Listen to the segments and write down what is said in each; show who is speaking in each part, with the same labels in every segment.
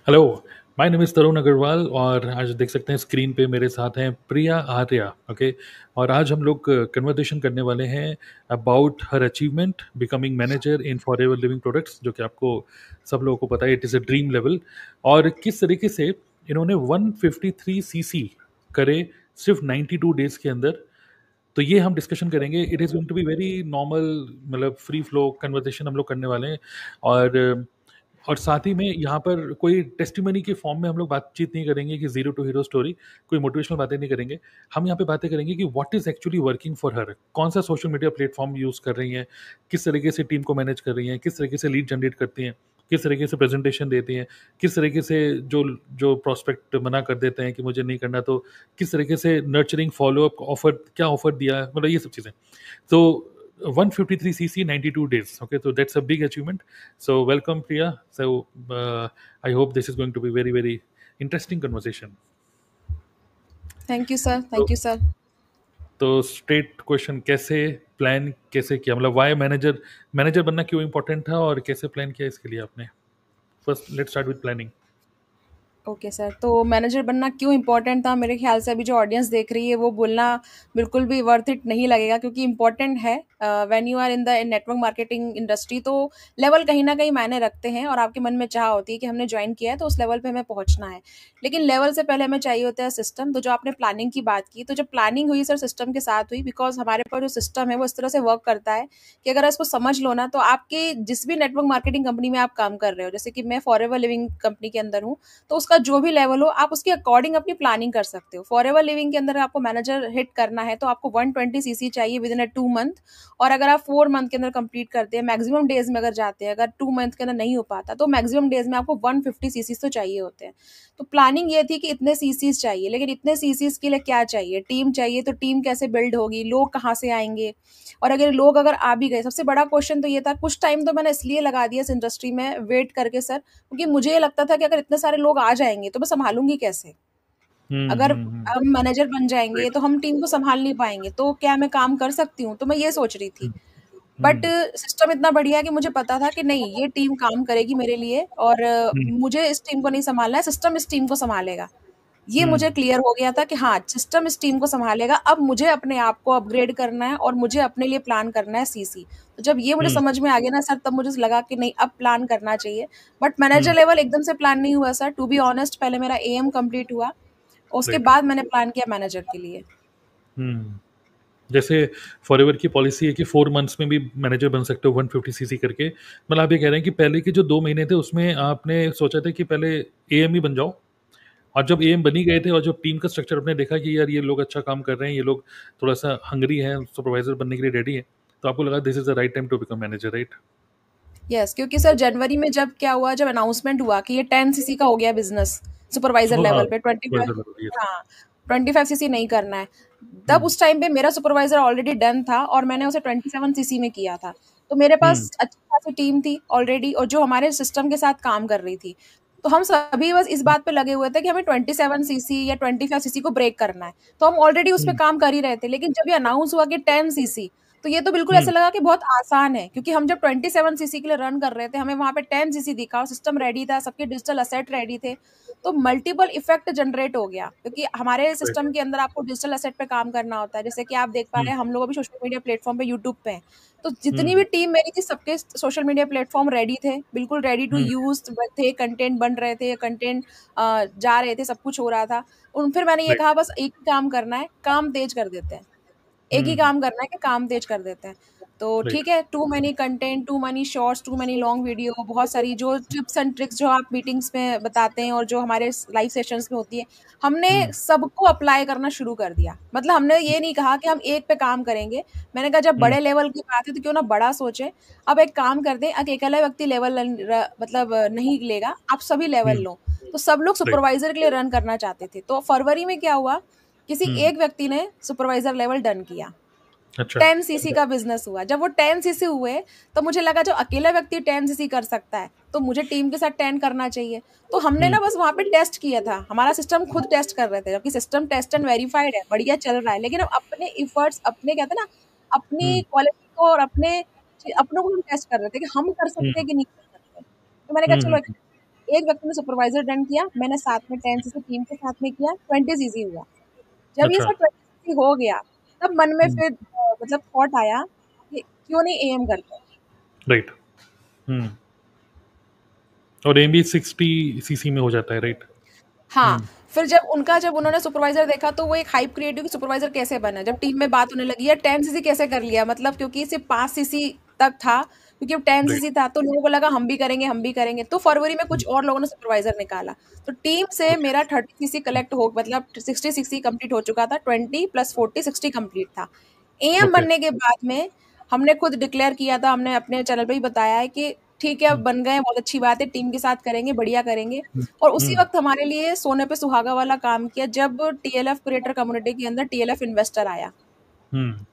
Speaker 1: Hello, my name is तरुण अग्रवाल और आज देख सकते हैं स्क्रीन पे मेरे साथ हैं प्रिया आर्या। ओके। और आज हम लोग कन्वर्सेशन करने वाले हैं about her achievement becoming manager in forever living products, जो कि आपको सब लोगों को पता है, it is a dream level. और किस तरीके से इन्होंने 153 सीसी करे सिर्फ 92 डेज के अंदर। तो ये हम डिस्कशन करेंगे। It is going to be very normal, मतलब फ्री फ्लो कन्वर्सेशन हम लोग करने वाले हैं। और और साथ ही में यहाँ पर कोई टेस्टिमनी के फॉर्म में हम लोग बातचीत नहीं करेंगे कि जीरो टू हीरो स्टोरी, कोई मोटिवेशनल बातें नहीं करेंगे। हम यहाँ पे बातें करेंगे कि what is actually working for her, कौन सा सोशल मीडिया प्लेटफॉर्म यूज कर रही हैं, किस तरीके से टीम को मैनेज कर रही हैं, किस तरीके से लीड जनरेट करती हैं, किस तरीके से प्रेजेंटेशन देती हैं, किस तरीके से जो जो प्रोस्पेक्ट मना कर देते हैं कि मुझे नहीं करना, तो किस तरीके से नर्चरिंग फॉलोअप ऑफर, क्या ऑफर दिया, मतलब ये सब चीज़ें। So 153 cc 92 days. Okay, so that's a big achievement. So welcome, Priya. So I hope this is going to be very very interesting conversation.
Speaker 2: Thank you sir,
Speaker 1: तो
Speaker 2: thank you sir.
Speaker 1: तो straight question, कैसे plan कैसे किया, मतलब Y manager, manager बनना क्यों important था और कैसे प्लान किया इसके लिए आपने? First let's start with planning.
Speaker 2: Okay sir, तो मैनेजर बनना क्यों इम्पोर्टेंट था? मेरे ख्याल से अभी जो ऑडियंस देख रही है वो बोलना बिल्कुल भी वर्थ इट नहीं लगेगा, क्योंकि इम्पोर्टेंट है। When you are in the network marketing industry, तो लेवल कहीं ना कहीं मायने रखते हैं और आपके मन में चाह होती है कि हमने ज्वाइन किया है तो उस लेवल पे हमें पहुंचना है। लेकिन लेवल से पहले हमें चाहिए होता है सिस्टम। तो जो आपने प्लानिंग की बात की, तो जब प्लानिंग हुई सर सिस्टम के साथ हुई, बिकॉज हमारे पास जो सिस्टम है वो इस तरह से वर्क करता है कि अगर इसको समझ लो ना, तो आपके जिस भी नेटवर्क मार्केटिंग कंपनी में आप काम कर रहे हो, जैसे कि मैं फॉरएवर लिविंग कंपनी के अंदर हूँ, तो उसका जो भी लेवल हो आप उसके अकॉर्डिंग अपनी प्लानिंग कर सकते हो। फॉरएवर लिविंग के अंदर आपको मैनेजर हिट करना है तो आपको 120 सीसी चाहिए विद इन अ 2 मंथ। और अगर आप 4 मंथ के अंदर कंप्लीट करते हैं, मैक्सिमम डेज में अगर जाते हैं, अगर 2 मंथ के अंदर नहीं हो पाता तो मैक्सिमम डेज में आपको 150 सीसीज तो चाहिए होते हैं। तो प्लानिंग ये थी कि इतने सीसीज चाहिए, लेकिन इतने सीसीज के लिए क्या चाहिए? टीम चाहिए। तो टीम कैसे बिल्ड होगी, लोग कहाँ से आएंगे? और अगर आ भी गए, सबसे बड़ा क्वेश्चन तो ये था, कुछ टाइम तो मैंने इसलिए लगा दिया इस इंडस्ट्री में वेट करके सर, क्योंकि मुझे ये लगता था कि अगर इतने सारे लोग आ जाएंगे तो मैं संभालूंगी कैसे? अगर हम मैनेजर बन जाएंगे
Speaker 1: राइट।
Speaker 2: तो हम टीम को संभाल नहीं पाएंगे, तो क्या मैं काम कर सकती हूँ? तो मैं ये सोच रही थी। बट
Speaker 1: हम्म
Speaker 2: सिस्टम इतना बढ़िया है कि मुझे पता था कि नहीं, ये टीम काम करेगी मेरे लिए, और
Speaker 1: हम्म
Speaker 2: मुझे इस टीम को नहीं संभालना है, सिस्टम इस टीम को संभालेगा। ये मुझे
Speaker 1: हम्म
Speaker 2: क्लियर हो गया था कि हाँ, सिस्टम इस टीम को संभालेगा। अब मुझे अपने आप को अपग्रेड करना है और मुझे अपने लिए प्लान करना है सीसी। तो जब ये मुझे
Speaker 1: हम्म
Speaker 2: समझ में आ गया ना सर, तब मुझे लगा कि नहीं, अब प्लान करना चाहिए। बट मैनेजर
Speaker 1: हम्म
Speaker 2: लेवल एकदम से प्लान नहीं हुआ सर, टू बी ऑनेस्ट। पहले मेरा एएम कंप्लीट हुआ, उसके
Speaker 1: राइट।
Speaker 2: बाद मैंने प्लान किया मैनेजर के लिए।
Speaker 1: हम्म जैसे फॉरएवर की पॉलिसी है कि 4 मंथ्स में भी मैनेजर बन सकते हो 150 सीसी करके, मतलब आप ये कह रहे हैं कि पहले के जो 2 महीने थे उसमें आपने सोचा था कि पहले एएम ही बन जाओ, और जब एएम बनी गए थे और जब टीम का स्ट्रक्चर आपने देखा कि यार ये लोग अच्छा काम कर रहे हैं, ये लोग थोड़ा सा हंगरी हैं, सुपरवाइजर बनने के लिए रेडी है, तो आपको लगा this is the right time to become manager, right?
Speaker 2: Yes, क्योंकि सर जनवरी में जब क्या हुआ, जब अनाउंसमेंट हुआ कि ये 10 सीसी का हो गया बिजनेस सुपरवाइजर
Speaker 1: हाँ हाँ,
Speaker 2: लेवल पे, 25।
Speaker 1: सुपरवाइजर बन रही है।
Speaker 2: हाँ, 25 सीसी नहीं करना है। तब
Speaker 1: हम्म
Speaker 2: उस टाइम पे मेरा सुपरवाइजर ऑलरेडी डन था और मैंने उसे 27 सीसी में किया था। तो मेरे
Speaker 1: हम्म
Speaker 2: पास अच्छी खासी टीम थी ऑलरेडी, और जो हमारे सिस्टम के साथ काम कर रही थी। तो हम सभी बस इस बात पे लगे हुए थे कि हमें 27 सीसी या 25 सीसी को ब्रेक करना है। तो हम ऑलरेडी उस पर
Speaker 1: हम्म
Speaker 2: काम कर ही रहे थे, लेकिन जब ये अनाउंस हुआ कि 10 सीसी, तो ये तो बिल्कुल ऐसा
Speaker 1: हम्म
Speaker 2: लगा कि बहुत आसान है, क्योंकि हम जब 27 सीसी के लिए रन कर रहे थे, हमें वहां पे 10 सीसी दिखा और सिस्टम रेडी था, सबके डिजिटल असेट रेडी थे। तो मल्टीपल इफेक्ट जनरेट हो गया, क्योंकि हमारे
Speaker 1: राइट।
Speaker 2: सिस्टम के अंदर आपको डिजिटल असेट पे काम करना होता है। जैसे कि आप देख पा रहे
Speaker 1: हम्म
Speaker 2: हैं, हम लोग अभी सोशल मीडिया प्लेटफॉर्म पे, यूट्यूब पे हैं। तो जितनी
Speaker 1: हम्म
Speaker 2: भी टीम मेरी थी, सबके सोशल मीडिया प्लेटफॉर्म रेडी थे, बिल्कुल रेडी टू
Speaker 1: हम्म
Speaker 2: यूज थे, कंटेंट बन रहे थे, कंटेंट जा रहे थे, सब कुछ हो रहा था। उन फिर मैंने ये
Speaker 1: राइट।
Speaker 2: कहा, बस एक ही काम करना है, काम तेज कर देते हैं। एक ही
Speaker 1: हम्म
Speaker 2: काम करना है कि काम तेज कर देते हैं। तो
Speaker 1: राइट।
Speaker 2: ठीक है, too many content, too many shorts, too many long video, बहुत सारी जो टिप्स एंड ट्रिक्स जो आप मीटिंग्स में बताते हैं और जो हमारे लाइव सेशंस में होती है, हमने
Speaker 1: हम्म
Speaker 2: सबको अप्लाई करना शुरू कर दिया। मतलब हमने ये नहीं कहा कि हम एक पे काम करेंगे। मैंने कहा, जब
Speaker 1: हम्म
Speaker 2: बड़े लेवल की बात है तो क्यों ना बड़ा सोचे। अब एक काम करते हैं, अकेला व्यक्ति लेवल मतलब नहीं लेगा, आप सभी लेवल
Speaker 1: हम्म
Speaker 2: लो। तो सब लोग
Speaker 1: राइट।
Speaker 2: सुपरवाइजर के लिए रन करना चाहते थे। तो फरवरी में क्या हुआ, किसी
Speaker 1: हम्म
Speaker 2: एक व्यक्ति ने सुपरवाइजर लेवल डन किया।
Speaker 1: अच्छा।
Speaker 2: 10 सीसी का बिजनेस हुआ। जब वो 10 सीसी हुए, तो मुझे लगा जो अकेला व्यक्ति 10 सीसी कर सकता है, तो मुझे टीम के साथ 10 करना चाहिए। तो हमने
Speaker 1: हम्म
Speaker 2: ना बस वहां पे टेस्ट किया था, हमारा सिस्टम खुद टेस्ट कर रहे थे, जबकि सिस्टम टेस्ट एंड वेरीफाइड है, बढ़िया चल रहा है, लेकिन हम अपने इफर्ट्स, अपने कहते हैं ना, अपनी
Speaker 1: हम्म
Speaker 2: क्वालिटी को और अपने अपनों को हम टेस्ट कर रहे थे कि हम कर सकते हैं
Speaker 1: हम्म
Speaker 2: कि नहीं कर सकते। तो मैंने कहा, चलो
Speaker 1: हम्म
Speaker 2: एक व्यक्ति ने सुपरवाइजर डन किया, मैंने साथ में 10 सीसी टीम के साथ में किया, 20 सीसी हुआ। जब ये
Speaker 1: अच्छा।
Speaker 2: सब 20 सीसी हो गया, तब मन में
Speaker 1: हम्म।
Speaker 2: फिर मतलब थॉट आया कि क्यों नहीं एएम करते।
Speaker 1: राइट। हम्म। और एम भी 60 सीसी में हो जाता है, राइट।
Speaker 2: हाँ,
Speaker 1: हम्म।
Speaker 2: फिर जब उन्होंने सुपरवाइज़र देखा तो वो एक हाइप क्रिएट हुई कि सुपरवाइज़र कैसे बना? जब टीम में बात होने लगी यार 10 सीसी कैसे कर लिया? मतलब क्योंकि सिर्फ़ 5 सीसी तक था, क्योंकि अब 10
Speaker 1: राइट।
Speaker 2: सीसी था तो लोगों को लगा हम भी करेंगे, हम भी करेंगे। तो फरवरी में कुछ और लोगों ने सुपरवाइज़र निकाला। तो टीम से
Speaker 1: ओके।
Speaker 2: मेरा 30 सीसी कलेक्ट हो मतलब 60 सीसी कंप्लीट हो चुका था, 20 प्लस 40 60 कंप्लीट था। Am
Speaker 1: okay.
Speaker 2: बनने के बाद में हमने खुद डिक्लेयर किया था, हमने अपने चैनल पे ही बताया है कि ठीक है अब
Speaker 1: हम्म।
Speaker 2: बन गए हैं, बहुत अच्छी बात है, टीम के साथ करेंगे, बढ़िया करेंगे।
Speaker 1: हम्म।
Speaker 2: और उसी
Speaker 1: हम्म।
Speaker 2: वक़्त हमारे लिए सोने पे सुहागा वाला काम किया जब टीएलएफ क्रिएटर कम्युनिटी के अंदर टीएलएफ इन्वेस्टर आया।
Speaker 1: हम्म। मतलब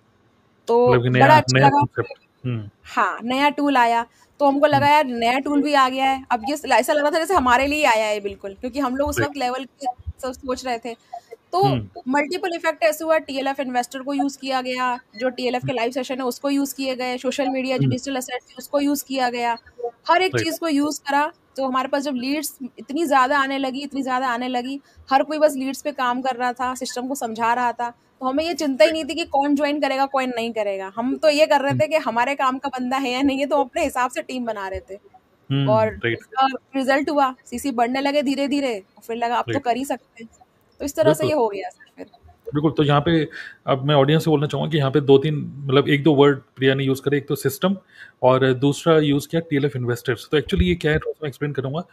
Speaker 2: तो
Speaker 1: कि
Speaker 2: बड़ा
Speaker 1: नया
Speaker 2: अच्छा
Speaker 1: नया
Speaker 2: लगा।
Speaker 1: कॉन्सेप्ट। हम्म।
Speaker 2: हाँ, नया टूल आया, तो हमको लगा
Speaker 1: हम्म।
Speaker 2: यार नया टूल भी आ गया है। अब ये ऐसा लग रहा था जैसे हमारे लिए ही आया है बिल्कुल, क्योंकि हम लोग उस
Speaker 1: राइट।
Speaker 2: वक़्त लेवल के सब सोच रहे थे। तो
Speaker 1: हम्म।
Speaker 2: मल्टीपल इफ़ेक्ट ऐसे हुआ, टीएलएफ इन्वेस्टर को यूज़ किया गया, जो टीएलएफ के लाइव सेशन है उसको यूज़ किए गए, सोशल मीडिया जो
Speaker 1: हम्म।
Speaker 2: डिजिटल एसेट्स है उसको यूज़ किया गया। हर एक
Speaker 1: राइट।
Speaker 2: चीज़ को यूज़ करा, तो हमारे पास जब लीड्स इतनी ज़्यादा आने लगी, इतनी ज़्यादा आने लगी, हर कोई बस लीड्स पे काम कर रहा था, सिस्टम को समझा रहा था। तो हमें ये चिंता ही नहीं थी कि कौन जॉइन करेगा, कौन नहीं करेगा। हम तो ये कर रहे थे कि हमारे काम का बंदा है या नहीं है, तो अपने हिसाब से टीम बना रहे थे। और
Speaker 1: राइट।
Speaker 2: उसका रिज़ल्ट हुआ, सीसी बढ़ने लगे धीरे-धीरे और फिर लगा अब तो
Speaker 1: राइट।
Speaker 2: कर ही सकते हैं। तो इस तरह से
Speaker 1: बिल्कुल।
Speaker 2: ये हो गया सर फिर।
Speaker 1: बिल्कुल। तो यहाँ पे अब मैं ऑडियंस से बोलना चाहूँगा कि यहाँ पे 2-3 मतलब 1-2 वर्ड प्रिया ने यूज़ करे। एक तो सिस्टम और दूसरा यूज़ किया टीएलएफ इन्वेस्टर्स। तो एक्चुअली ये क्या है थोड़ा-सा मैं एक्सप्लेन करूँगा।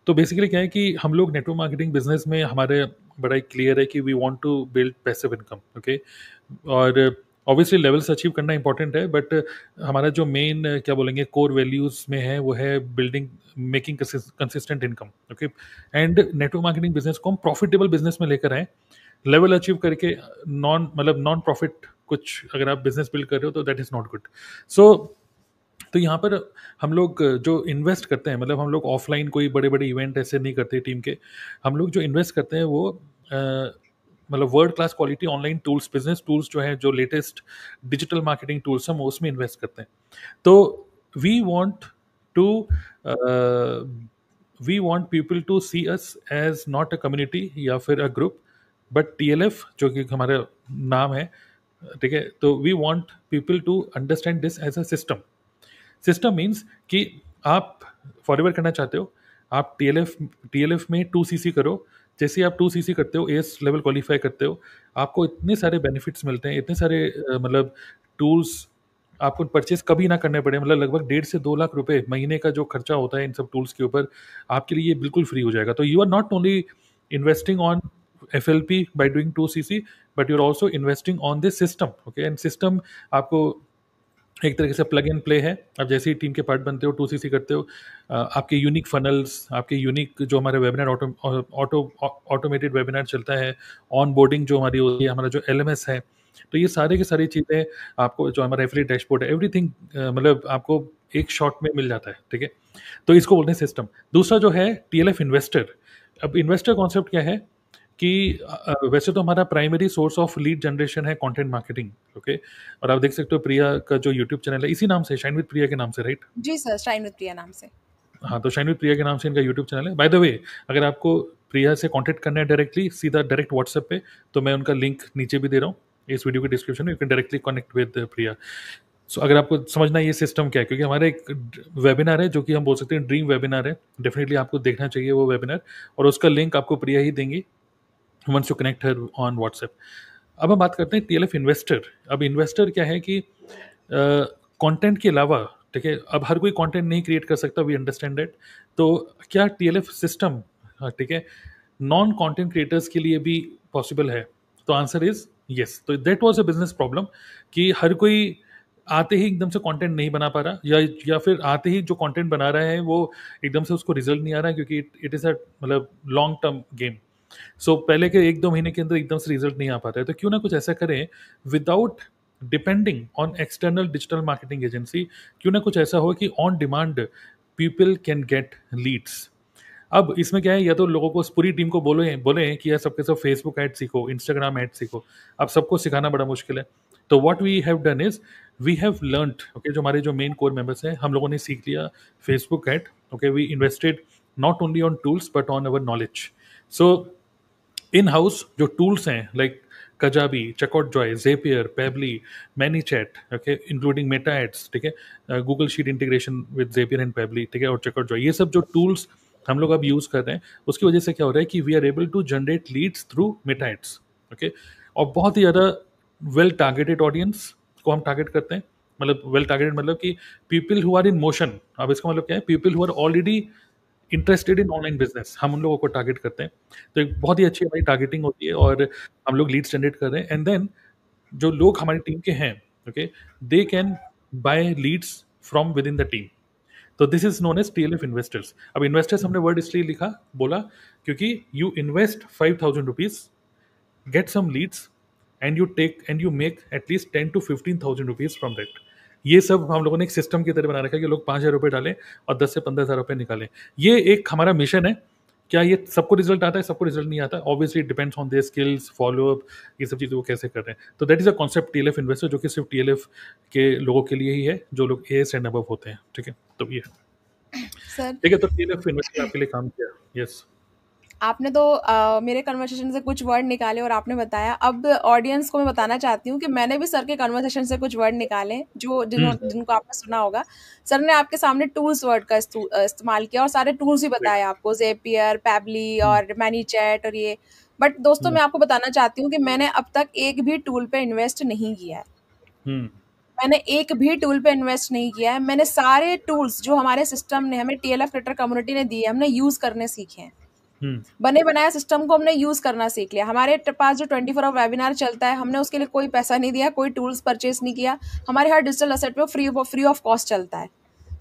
Speaker 1: तो बेसिकली क्या है कि हम लोग नेटवर्क मार्केटिंग बिज़नेस में हमारे बड़ा ही क्लियर है कि we want to build passive income, okay? और ऑब्वियसली लेवल्स अचीव करना इंपॉर्टेंट है, बट हमारा जो मेन क्या बोलेंगे कोर वैल्यूज़ में है वो है building making consistent income, okay? And network marketing business को हम प्रॉफिटेबल बिज़नेस में लेकर आएँ, लेवल अचीव करके नॉन प्रॉफिट कुछ अगर आप बिज़नेस बिल्ड कर रहे हो तो दैट इज़ नॉट गुड। सो तो यहाँ पर हम लोग जो इन्वेस्ट करते हैं मतलब हम लोग ऑफलाइन कोई बड़े-बड़े इवेंट ऐसे नहीं करते टीम के। हम लोग जो इन्वेस्ट करते हैं वो मतलब world class quality online tools, business tools जो हैं, जो लेटेस्ट डिजिटल मार्केटिंग टूल्स हम उसमें इन्वेस्ट करते हैं। तो we want to we want people to see us as not a community या फिर अ ग्रुप, बट टीएलएफ जो कि हमारा नाम है, ठीक है? तो we want people to understand this as a system. System means कि आप फॉरवर्ड करना चाहते हो, आप टीएलएफ में 2 सीसी करो। जैसे ही आप 2 सीसी करते हो, एस लेवल क्वालिफाई करते हो, आपको इतने सारे बेनिफिट्स मिलते हैं, इतने सारे मतलब टूल्स आपको परचेज कभी ना करने पड़े। मतलब लगभग 1.5 से 2 लाख रुपए महीने का जो खर्चा होता है इन सब टूल्स के ऊपर, आपके लिए ये बिल्कुल फ्री हो जाएगा। तो you are not only investing on FLP by doing 2 CC, but you are also investing on this system, okay? And system आपको एक तरीके से प्लग एंड प्ले है। आप जैसे ही टीम के पार्ट बनते हो, 2 सीसी करते हो, आपके यूनिक फनल्स, आपके यूनिक जो हमारे वेबिनार ऑटोमेटेड वेबिनार चलता है, ऑन बोर्डिंग जो हमारी होती है, हमारा जो एलएमएस है, तो ये सारे की सारी चीज़ें आपको जो हमारा एफिलिएट डैशबोर्ड है, एवरीथिंग मतलब आपको एक शॉट में मिल जाता है, ठीक है? तो इसको बोलते हैं सिस्टम। दूसरा जो है टीएलएफ इन्वेस्टर। अब इन्वेस्टर कॉन्सेप्ट क्या है कि वैसे तो हमारा primary source of lead generation है कंटेंट मार्केटिंग, ओके? और आप देख सकते हो प्रिया का जो यूट्यूब चैनल है इसी नाम से, शाइन विद प्रिया के नाम से, राइट?
Speaker 2: जी सर, शाइन विद प्रिया नाम से।
Speaker 1: हाँ, तो शाइन विद प्रिया के नाम से इनका यूट्यूब चैनल है। बाय द वे, अगर आपको प्रिया से कांटेक्ट करना है डायरेक्टली, सीधा डायरेक्ट व्हाट्सएप पे, तो मैं उनका लिंक नीचे भी दे रहा हूँ इस वीडियो के डिस्क्रिप्शन में। You can directly connect with Priya. So अगर आपको समझना है ये सिस्टम क्या है, क्योंकि हमारा एक वेबिनार है जो कि हम बोल सकते हैं ड्रीम वेबिनार है, डेफिनेटली आपको देखना चाहिए वो वेबिनार, और उसका लिंक आपको प्रिया ही देंगी once you connect her on WhatsApp. अब हम बात करते हैं टीएलएफ इन्वेस्टर। अब इन्वेस्टर क्या है कि कंटेंट के अलावा, ठीक है, अब हर कोई कंटेंट नहीं क्रिएट कर सकता, वी अंडरस्टैंड दैट। तो क्या टीएलएफ सिस्टम, ठीक है, नॉन कंटेंट क्रिएटर्स के लिए भी पॉसिबल है? तो आंसर इज यस। तो that was a business problem कि हर कोई आते ही एकदम से कंटेंट नहीं बना पा रहा, या फिर आते ही जो कंटेंट बना रहा है वो एकदम से उसको रिजल्ट नहीं आ रहा, क्योंकि इट इज़ अ मतलब लॉन्ग टर्म गेम। सो पहले के 1-2 महीने के अंदर एकदम से रिजल्ट नहीं आ पाता है, तो क्यों ना कुछ ऐसा करें without depending on external digital marketing agency. क्यों ना कुछ ऐसा हो कि on demand people can get leads. अब इसमें क्या है, या तो लोगों को पूरी टीम को बोले बोले कि यार सबके सब फेसबुक ऐड सीखो, इंस्टाग्राम ऐड सीखो। अब सबको सिखाना बड़ा मुश्किल है। तो what we have done is we have learned, okay, जो हमारे जो मेन कोर मेंबर्स हैं हम लोगों ने सीख लिया Facebook ad, okay? We invested not only on tools but on our knowledge. So in house जो टूल्स हैं like Kajabi, checkout joy, Zapier, Pabbly, ManyChat, okay, including Meta ads, ठीक है, Google sheet integration with Zapier and Pabbly, ठीक है, और checkout Joy, ये सब जो टूल्स हम लोग अब यूज कर रहे हैं, उसकी वजह से क्या हो रहा है कि we are able to generate leads through Meta ads, okay, और बहुत ही ज़्यादा वेल टारगेटेड ऑडियंस को हम टारगेट करते हैं। मतलब वेल टारगेटेड मतलब कि people who are in motion. अब इसका मतलब क्या है, people who are already interested in online business, हम उन लोगों को टारगेट करते हैं। तो एक बहुत ही अच्छी हमारी टारगेटिंग होती है और हम लोग लीड्स जनरेट कर रहे हैं। एंड देन जो लोग हमारी टीम के हैं, okay, they can buy leads from within the team. तो this is known as TLF investors. अब इन्वेस्टर्स हमने वर्ड इसलिए लिखा बोला क्योंकि you invest 5,000 rupees, get some leads, and you make at least 10 to 15,000 rupees from that. ये सब हम लोगों ने एक सिस्टम की तरह बना रखा है कि लोग 5,000 रुपये डालें और 10 से 15,000 रुपये निकालें। ये एक हमारा मिशन है। क्या ये सबको रिजल्ट आता है? सबको रिजल्ट नहीं आता, obviously depends on their skills, follow up, ये सब चीज़ें वो कैसे कर रहे हैं। तो that is a concept TLF investor, जो कि सिर्फ TLF के लोगों के लिए ही है, जो लोग AS एंड अबव होते हैं, ठीक है। तो ये
Speaker 2: सर
Speaker 1: ठीक है, तो TLF इन्वेस्टर आपके लिए काम किया। यस,
Speaker 2: आपने तो मेरे कन्वर्सेशन से कुछ वर्ड निकाले और आपने बताया। अब ऑडियंस को मैं बताना चाहती हूँ कि मैंने भी सर के कन्वर्सेशन से कुछ वर्ड निकाले जो जिनको आपने सुना होगा। सर ने आपके सामने टूल्स वर्ड का इस्तेमाल किया और सारे टूल्स ही बताए आपको, जेपियर, पैबली और मैनीचैट और ये। बट दोस्तों मैं आपको बताना चाहती हूँ कि मैंने अब तक एक भी टूल पे इन्वेस्ट नहीं किया है। मैंने एक भी टूल पे इन्वेस्ट नहीं किया है। मैंने सारे टूल्स जो हमारे सिस्टम ने, हमें TLF क्रिएटर कम्युनिटी ने दिए, हमने यूज करने सीखे हैं। बने बनाया सिस्टम को हमने यूज करना सीख लिया। हमारे पास जो 24 आवर वेबिनार चलता है, हमने उसके लिए कोई पैसा नहीं दिया, कोई टूल्स परचेस नहीं किया। हमारे हर डिजिटल असेट पे फ्री ऑफ कॉस्ट चलता है,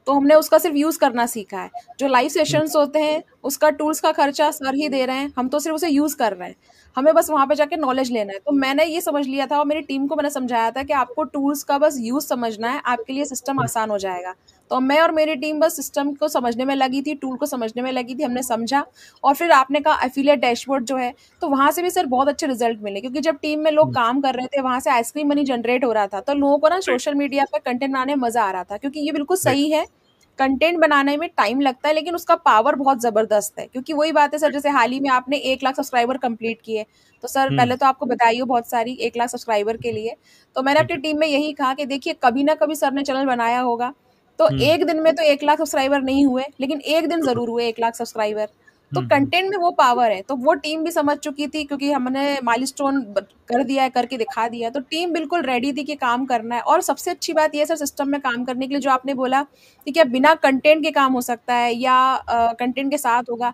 Speaker 2: तो हमने उसका सिर्फ यूज करना सीखा है। जो लाइव सेशंस होते हैं उसका टूल्स का खर्चा सर ही दे रहे हैं, हम तो सिर्फ उसे यूज कर रहे हैं। हमें बस वहां पे जाके नॉलेज लेना है। तो मैंने ये समझ लिया था और मेरी टीम को मैंने समझाया था कि आपको टूल्स का बस यूज समझना है, आपके लिए सिस्टम आसान हो जाएगा। तो मैं और मेरी टीम बस सिस्टम को समझने में लगी थी, टूल को समझने में लगी थी, हमने समझा। और फिर आपने कहा एफिलिएट डैशबोर्ड जो है, तो वहां से भी सर बहुत अच्छे रिजल्ट मिले, क्योंकि जब टीम में लोग काम कर रहे थे, वहां से आइसक्रीम मनी जनरेट हो रहा था, तो लोगों को ना सोशल मीडिया पे कंटेंट बनाने में मजा आ रहा था। क्योंकि ये बिल्कुल सही है, कंटेंट बनाने में टाइम लगता है लेकिन उसका पावर बहुत जबरदस्त है। क्योंकि वही बात है सर, जैसे हाल ही में आपने 1 लाख सब्सक्राइबर कंप्लीट किए, तो सर पहले तो आपको बधाई हो बहुत सारी 1 लाख सब्सक्राइबर के लिए। तो मैंने अपनी टीम में यही कहा कि देखिए, कभी ना कभी सर ने चैनल बनाया होगा, तो एक दिन में तो 1 लाख सब्सक्राइबर नहीं हुए, लेकिन एक दिन जरूर हुए 1 लाख सब्सक्राइबर। तो कंटेंट में वो पावर है। तो वो टीम भी समझ चुकी थी, क्योंकि हमने माइलस्टोन कर दिया है, करके दिखा दिया, तो टीम बिल्कुल रेडी थी कि काम करना है। और सबसे अच्छी बात ये है सर, सिस्टम में काम करने के लिए जो आपने बोला कि क्या बिना कंटेंट के काम हो सकता है या कंटेंट के साथ होगा,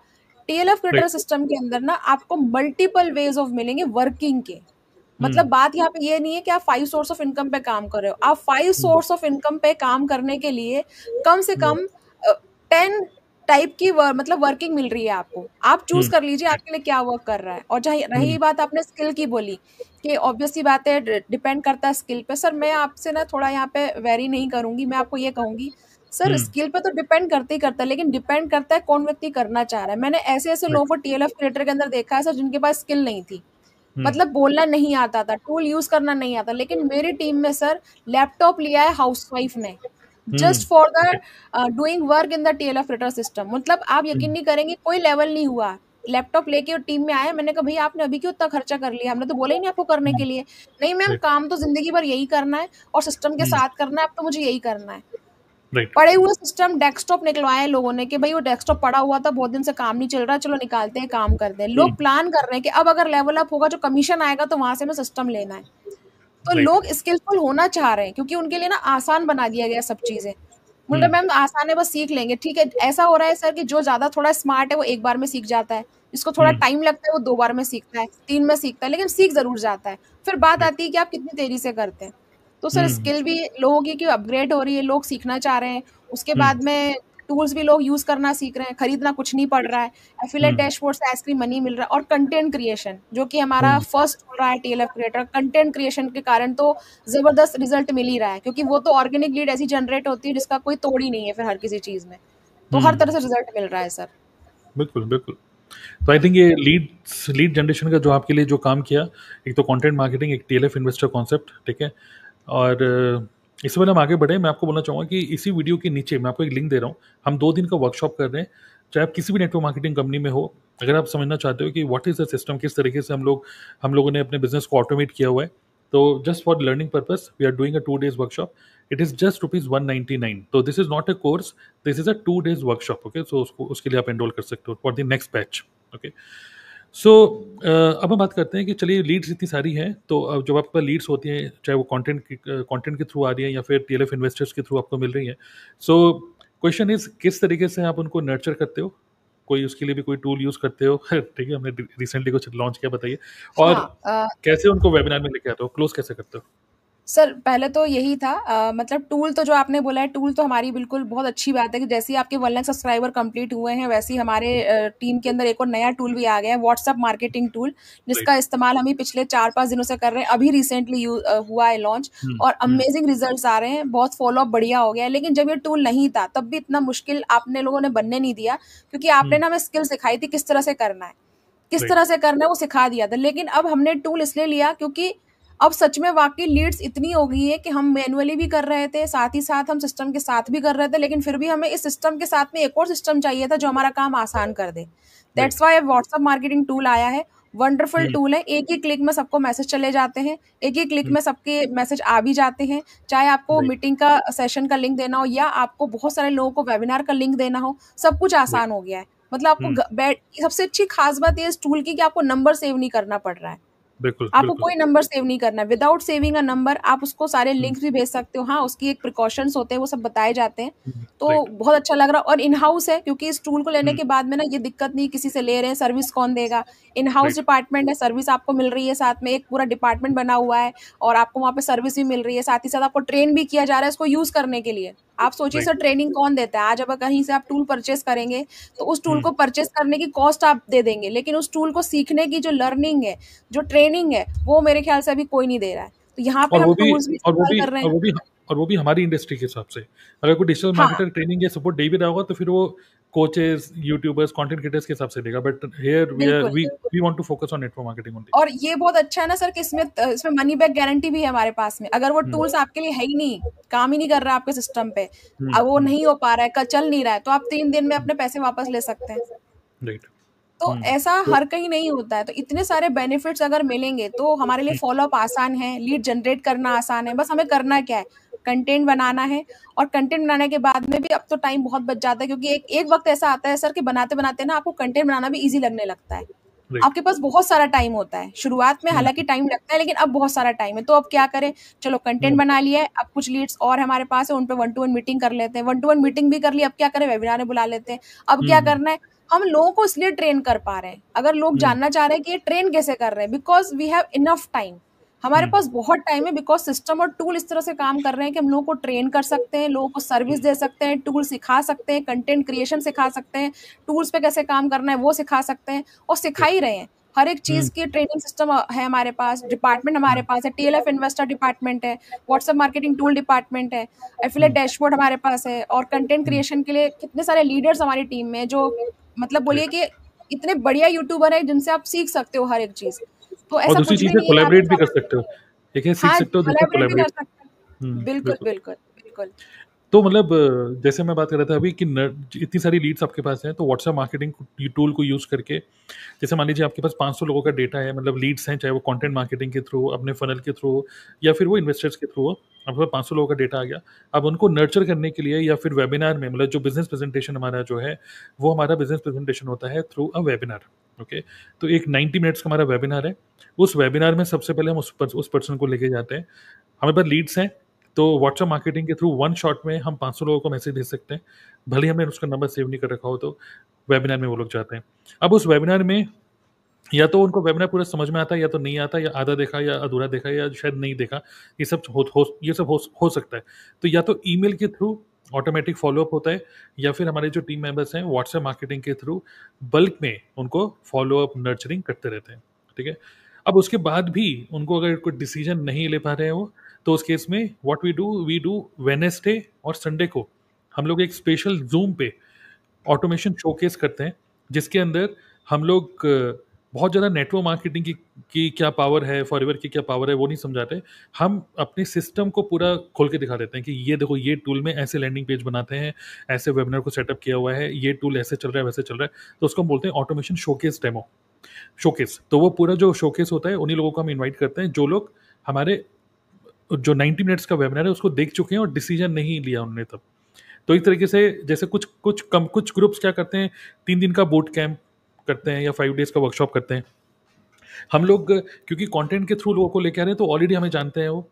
Speaker 2: TLF क्रिएटर सिस्टम के अंदर ना आपको मल्टीपल वेज ऑफ मिलेंगे वर्किंग के। मतलब बात यहाँ पे ये नहीं है कि आप 5 सोर्स ऑफ इनकम पे काम कर रहे हो, आप 5 सोर्स ऑफ इनकम पे काम करने के लिए कम से कम 10 टाइप की मतलब वर्किंग मिल रही है आपको। आप चूज कर लीजिए आपके लिए क्या वर्क कर रहा है। और जहाँ रही बात आपने स्किल की बोली कि ऑब्वियसली बात है, डिपेंड करता है स्किल पे। सर मैं आपसे ना थोड़ा यहाँ पे वेरी नहीं करूंगी, मैं आपको ये कहूंगी सर, स्किल पे तो डिपेंड करते ही करता है, लेकिन डिपेंड करता है कौन व्यक्ति करना चाह रहा है। मैंने ऐसे ऐसे लोगों को TLF क्रिएटर के अंदर देखा है सर, जिनके पास स्किल नहीं थी, मतलब बोलना नहीं आता था, टूल यूज करना नहीं आता, लेकिन मेरी टीम में सर लैपटॉप लिया है हाउसवाइफ ने, just for the doing work in the TLF creator system. मतलब आप यकीन नहीं करेंगे, कोई लेवल नहीं हुआ, लैपटॉप लेके टीम में आया। मैंने कहा भैया आपने अभी क्यों इतना खर्चा कर लिया, हमने तो बोला ही नहीं आपको करने के लिए। नहीं मैम, काम तो जिंदगी भर यही करना है और सिस्टम के साथ करना है, अब तो मुझे यही करना है। पड़े हुए सिस्टम डेस्कटॉप निकलवाए लोगों ने कि भाई वो डेस्कटॉप पड़ा हुआ था, बहुत दिन से काम नहीं चल रहा, चलो निकालते हैं, काम करते हैं। लोग प्लान कर रहे हैं कि अब अगर लेवल अप होगा, जो कमीशन आएगा तो वहां से हमें सिस्टम लेना है। तो लोग स्किलफुल होना चाह रहे हैं, क्योंकि उनके लिए ना आसान बना दिया गया सब चीजें। मतलब मैम आसान है, बस सीख लेंगे, ठीक है। ऐसा हो रहा है सर कि जो ज्यादा थोड़ा स्मार्ट है वो एक बार में सीख जाता है, जिसको थोड़ा टाइम लगता है वो 2 बार में सीखता है, 3 में सीखता है, लेकिन सीख जरूर जाता है। फिर बात आती है कि आप कितनी देरी से करते हैं। तो सर स्किल भी लोगों की अपग्रेड हो रही है, लोग सीखना चाह रहे हैं। उसके बाद में टूल्स भी लोग यूज करना सीख रहे हैं, खरीदना कुछ नहीं पड़ रहा है। एफिलिएट डैशबोर्ड से आइसक्रीम मनी मिल रहा है। और कंटेंट क्रिएशन, जो कि हमारा फर्स्ट हो रहा है TLF क्रिएटर, कंटेंट क्रिएशन के कारण तो जबरदस्त रिजल्ट मिल ही रहा है, क्योंकि वो तो ऑर्गेनिक लीड ऐसी जनरेट होती है जिसका कोई तोड़ ही नहीं है फिर हर किसी चीज में। तो हर तरह से रिजल्ट मिल रहा है सर।
Speaker 1: बिल्कुल बिल्कुल। तो आई थिंक ये लीड जनरेशन का जो आपके लिए जो काम किया, एक तो कंटेंट मार्केटिंग, एक TLF इन्वेस्टर कॉन्सेप्ट, ठीक है। और इससे पहले हम आगे बढ़े, मैं आपको बोलना चाहूँगा कि इसी वीडियो के नीचे मैं आपको एक लिंक दे रहा हूँ। हम 2 दिन का वर्कशॉप कर रहे हैं, चाहे आप किसी भी नेटवर्क मार्केटिंग कंपनी में हो, अगर आप समझना चाहते हो कि व्हाट इज द सिस्टम, किस तरीके से हम लोगों ने अपने बिजनेस को ऑटोमेट किया हुआ है, तो just for learning purpose we are doing a 2 days workshop. It is just ₹199. तो this is not a course, this is a 2 days workshop. Okay, so उसके लिए आप एनरोल कर सकते हो for the next batch. Okay, so अब हम बात करते हैं कि चलिए लीड्स इतनी सारी हैं, तो अब जब आपके पास लीड्स होती हैं, चाहे वो कंटेंट के थ्रू आ रही हैं या फिर टीएलएफ इन्वेस्टर्स के थ्रू आपको मिल रही हैं, सो क्वेश्चन इज किस तरीके से आप उनको नर्चर करते हो, कोई उसके लिए भी कोई टूल यूज करते हो? ठीक है, हमने रिसेंटली कुछ लॉन्च किया, बताइए. और
Speaker 2: हाँ
Speaker 1: कैसे उनको वेबिनार में लेके आते हो, क्लोज कैसे करते हो?
Speaker 2: सर पहले तो यही था मतलब टूल तो जो आपने बोला है टूल तो हमारी बिल्कुल बहुत अच्छी बात है कि जैसे ही आपके 1 लाख सब्सक्राइबर कंप्लीट हुए हैं वैसे ही हमारे टीम के अंदर एक और नया टूल भी आ गया है व्हाट्सएप मार्केटिंग टूल
Speaker 1: राइट.
Speaker 2: जिसका इस्तेमाल हम ही पिछले 4-5 दिनों से कर रहे हैं अभी रिसेंटली हुआ है लॉन्च और
Speaker 1: हम्म.
Speaker 2: अमेजिंग रिजल्ट्स आ रहे हैं बहुत फॉलोअप बढ़िया हो गया है लेकिन जब ये टूल नहीं था तब भी इतना मुश्किल आपने लोगों ने बनने नहीं दिया क्योंकि आपने ना हमें स्किल सिखाई थी किस तरह से करना है किस
Speaker 1: राइट.
Speaker 2: तरह से करना है वो सिखा दिया था लेकिन अब हमने टूल इसलिए लिया क्योंकि अब सच में वाकई लीड्स इतनी हो गई है कि हम मैनुअली भी कर रहे थे साथ ही साथ हम सिस्टम के साथ भी कर रहे थे लेकिन फिर भी हमें इस सिस्टम के साथ में एक और सिस्टम चाहिए था जो हमारा काम आसान कर दे
Speaker 1: right.
Speaker 2: That's why WhatsApp marketing tool आया है वंडरफुल
Speaker 1: हम्म.
Speaker 2: टूल है एक ही क्लिक में सबको मैसेज चले जाते हैं एक ही क्लिक
Speaker 1: हम्म.
Speaker 2: में सबके मैसेज आ भी जाते हैं चाहे आपको
Speaker 1: राइट.
Speaker 2: मीटिंग का सेशन का लिंक देना हो या आपको बहुत सारे लोगों को वेबिनार का लिंक देना हो सब कुछ
Speaker 1: राइट.
Speaker 2: आसान हो गया है मतलब आपको
Speaker 1: हम्म.
Speaker 2: सबसे अच्छी खास बात ये इस टूल की कि आपको नंबर सेव नहीं करना पड़ रहा है
Speaker 1: बिल्कुल,
Speaker 2: आपको
Speaker 1: बिल्कुल.
Speaker 2: कोई नंबर सेव नहीं करना है विदाउट सेविंग अ नंबर आप उसको सारे
Speaker 1: हम्म.
Speaker 2: लिंक्स भी भेज सकते हो हाँ उसकी एक प्रिकॉशंस होते हैं वो सब बताए जाते हैं तो
Speaker 1: राइट.
Speaker 2: बहुत अच्छा लग रहा है और इन हाउस है क्योंकि इस टूल को लेने
Speaker 1: हम्म.
Speaker 2: के बाद में ना ये दिक्कत नहीं किसी से ले रहे हैं सर्विस कौन देगा इन हाउस
Speaker 1: राइट.
Speaker 2: डिपार्टमेंट है सर्विस आपको मिल रही है साथ में एक पूरा डिपार्टमेंट बना हुआ है और आपको वहाँ पे सर्विस भी मिल रही है साथ ही साथ आपको ट्रेन भी किया जा रहा है इसको यूज करने के लिए आप सोचिए
Speaker 1: राइट.
Speaker 2: सर ट्रेनिंग कौन देता है आज अगर कहीं से आप टूल परचेस करेंगे तो उस टूल
Speaker 1: हम्म.
Speaker 2: को परचेस करने की कॉस्ट आप दे देंगे लेकिन उस टूल को सीखने की जो लर्निंग है जो ट्रेनिंग है वो मेरे ख्याल से अभी कोई नहीं दे रहा है तो यहाँ पे
Speaker 1: और
Speaker 2: हम
Speaker 1: वो भी
Speaker 2: टूल्स भी
Speaker 1: और वो
Speaker 2: इस्तेमाल
Speaker 1: भी
Speaker 2: कर रहे
Speaker 1: और
Speaker 2: हैं
Speaker 1: वो भी और वो भी हमारी इंडस्ट्री के हिसाब से, अगर कोई डिजिटल
Speaker 2: हाँ
Speaker 1: मार्केटर ट्रेनिंग या सपोर्ट दे भी रहा होगा तो फिर वो कोचेस, यूट्यूबर्स, कंटेंट क्रिएटर्स के हिसाब से देगा, बट हियर
Speaker 2: बिल्कुल
Speaker 1: we want to focus on network marketing only.
Speaker 2: और ये बहुत अच्छा है ना सर कि इसमें मनी बैक गारंटी भी है हमारे पास में अगर वो
Speaker 1: हम्म.
Speaker 2: टूल्स आपके लिए है ही नहीं काम ही नहीं कर रहा है आपके सिस्टम पे
Speaker 1: हम्म.
Speaker 2: अब वो
Speaker 1: हम्म.
Speaker 2: नहीं हो पा रहा है चल नहीं रहा है तो आप 3 दिन में अपने पैसे वापस ले सकते हैं
Speaker 1: राइट.
Speaker 2: तो
Speaker 1: हम्म.
Speaker 2: ऐसा
Speaker 1: तो
Speaker 2: हर कहीं नहीं होता है तो इतने सारे बेनिफिट्स अगर मिलेंगे तो हमारे लिए फॉलोअप आसान है लीड जनरेट करना आसान है बस हमें करना क्या है कंटेंट बनाना है और कंटेंट बनाने के बाद में भी अब तो टाइम बहुत बच जाता है क्योंकि एक एक वक्त ऐसा आता है सर कि बनाते बनाते ना आपको कंटेंट बनाना भी इजी लगने लगता है
Speaker 1: राइट.
Speaker 2: आपके पास बहुत सारा टाइम होता है शुरुआत में
Speaker 1: हम्म.
Speaker 2: हालांकि टाइम लगता है लेकिन अब बहुत सारा टाइम है तो अब क्या करें चलो कंटेंट
Speaker 1: हम्म.
Speaker 2: बना लिया है अब कुछ लीड्स और हमारे पास है उन पे 1-to-1 मीटिंग कर लेते हैं 1-to-1 मीटिंग भी कर ली अब क्या करें वेबिनार में बुला लेते हैं अब क्या
Speaker 1: हम्म.
Speaker 2: करना है हम लोगों को इसलिए ट्रेन कर पा रहे हैं अगर लोग
Speaker 1: हम्म.
Speaker 2: जानना चाह रहे हैं कि ये ट्रेन कैसे कर रहे हैं because we have enough time हमारे
Speaker 1: हम्म.
Speaker 2: पास बहुत टाइम है बिकॉज सिस्टम और टूल इस तरह से काम कर रहे हैं कि हम लोगों को ट्रेन कर सकते हैं लोगों को सर्विस दे सकते हैं टूल सिखा सकते हैं कंटेंट क्रिएशन सिखा सकते हैं टूल्स पे कैसे काम करना है वो सिखा सकते हैं और सिखा ही रहे हैं हर एक
Speaker 1: हम्म.
Speaker 2: चीज की ट्रेनिंग सिस्टम है हमारे पास डिपार्टमेंट हमारे
Speaker 1: हम्म.
Speaker 2: पास है टीएलएफ इन्वेस्टर डिपार्टमेंट है व्हाट्सएप मार्केटिंग टूल डिपार्टमेंट है एफिलिएट
Speaker 1: हम्म.
Speaker 2: डैशबोर्ड हमारे पास है और कंटेंट
Speaker 1: हम्म.
Speaker 2: क्रिएशन के लिए कितने सारे लीडर्स हमारी टीम में हैं, जो मतलब बोलिए
Speaker 1: राइट.
Speaker 2: कि इतने बढ़िया यूट्यूबर है जिनसे आप सीख सकते हो हर एक चीज तो
Speaker 1: और
Speaker 2: ऐसा
Speaker 1: दूसरी
Speaker 2: कुछ
Speaker 1: चीज
Speaker 2: भी
Speaker 1: है,
Speaker 2: नहीं है कि आप
Speaker 1: कोलैबोरेट भी कर सकते हो. एक है सीख
Speaker 2: हाँ
Speaker 1: सकते हो, दूसरा
Speaker 2: कोलैबोरेट भी कर
Speaker 1: कोलैबोरेट.
Speaker 2: सकते हैं बिल्कुल
Speaker 1: बिल्कुल.
Speaker 2: बिल्कुल बिल्कुल
Speaker 1: तो मतलब जैसे मैं बात कर रहा था अभी कि इतनी सारी लीड्स आपके पास हैं, तो व्हाट्सएप मार्केटिंग टूल को यूज करके, जैसे मान लीजिए आपके पास 500 लोगों का डेटा है, मतलब लीड्स हैं, चाहे वो कंटेंट मार्केटिंग के थ्रू, अपने फनल के थ्रू, या फिर वो इन्वेस्टर्स के थ्रू हो, आपके पास 500 लोगों का डेटा आ गया. अब उनको नर्चर करने के लिए या फिर वेबिनार में, मतलब जो बिजनेस प्रेजेंटेशन हमारा जो है, वो हमारा बिजनेस प्रेजेंटेशन होता है थ्रू अ वेबिनार. ओके, तो एक 90 मिनट्स का हमारा वेबिनार है. उस वेबिनार में सबसे पहले हम उस पर्सन को लेके जाते हैं. हमारे पास लीड्स हैं, तो व्हाट्सएप मार्केटिंग के थ्रू वन शॉट में हम 500 लोगों को मैसेज भेज सकते हैं. भले ही हमने उसका नंबर सेव नहीं कर रखा हो, तो वेबिनार में वो लोग जाते हैं. अब उस वेबिनार में या तो उनको वेबिनार पूरा समझ में आता है, या तो नहीं आता, या आधा देखा या अधूरा देखा, या शायद नहीं देखा. ये सब हो सकता है. तो या तो ईमेल के थ्रू ऑटोमेटिक फॉलोअप होता है, या फिर हमारे जो टीम मेंबर्स हैं व्हाट्सएप मार्केटिंग के थ्रू बल्क में उनको फॉलोअप नर्चरिंग करते रहते हैं. ठीक है. अब उसके बाद भी उनको अगर कोई डिसीजन नहीं ले पा रहे हैं वो, तो उस केस में व्हाट वी डू वेडनेसडे और संडे को हम लोग एक स्पेशल जूम पे ऑटोमेशन शोकेस करते हैं, जिसके अंदर हम लोग बहुत ज़्यादा नेटवर्क मार्केटिंग की क्या पावर है, फॉरएवर की क्या पावर है, वो नहीं समझाते। हम अपने सिस्टम को पूरा खोल के दिखा देते हैं कि ये देखो, ये टूल में ऐसे लैंडिंग पेज बनाते हैं, ऐसे वेबिनार को सेटअप किया हुआ है, ये टूल ऐसे चल रहा है, वैसे चल रहा है। तो उसको हम बोलते हैं ऑटोमेशन शोकेस डेमो, शोकेस। तो वो पूरा जो शोकेस होता है, उन्हीं लोगों को हम इनवाइट करते हैं जो लोग हमारे जो 90 मिनट्स का वेबिनार है उसको देख चुके हैं और डिसीजन नहीं लिया उन्होंने तब। तो इस तरीके से, जैसे कुछ ग्रुप्स क्या करते हैं, 3 दिन का बूट कैंप करते हैं या 5 डेज का वर्कशॉप करते हैं। हम लोग क्योंकि कंटेंट के थ्रू लोगों को लेके आ रहे हैं, तो ऑलरेडी हमें जानते हैं वो,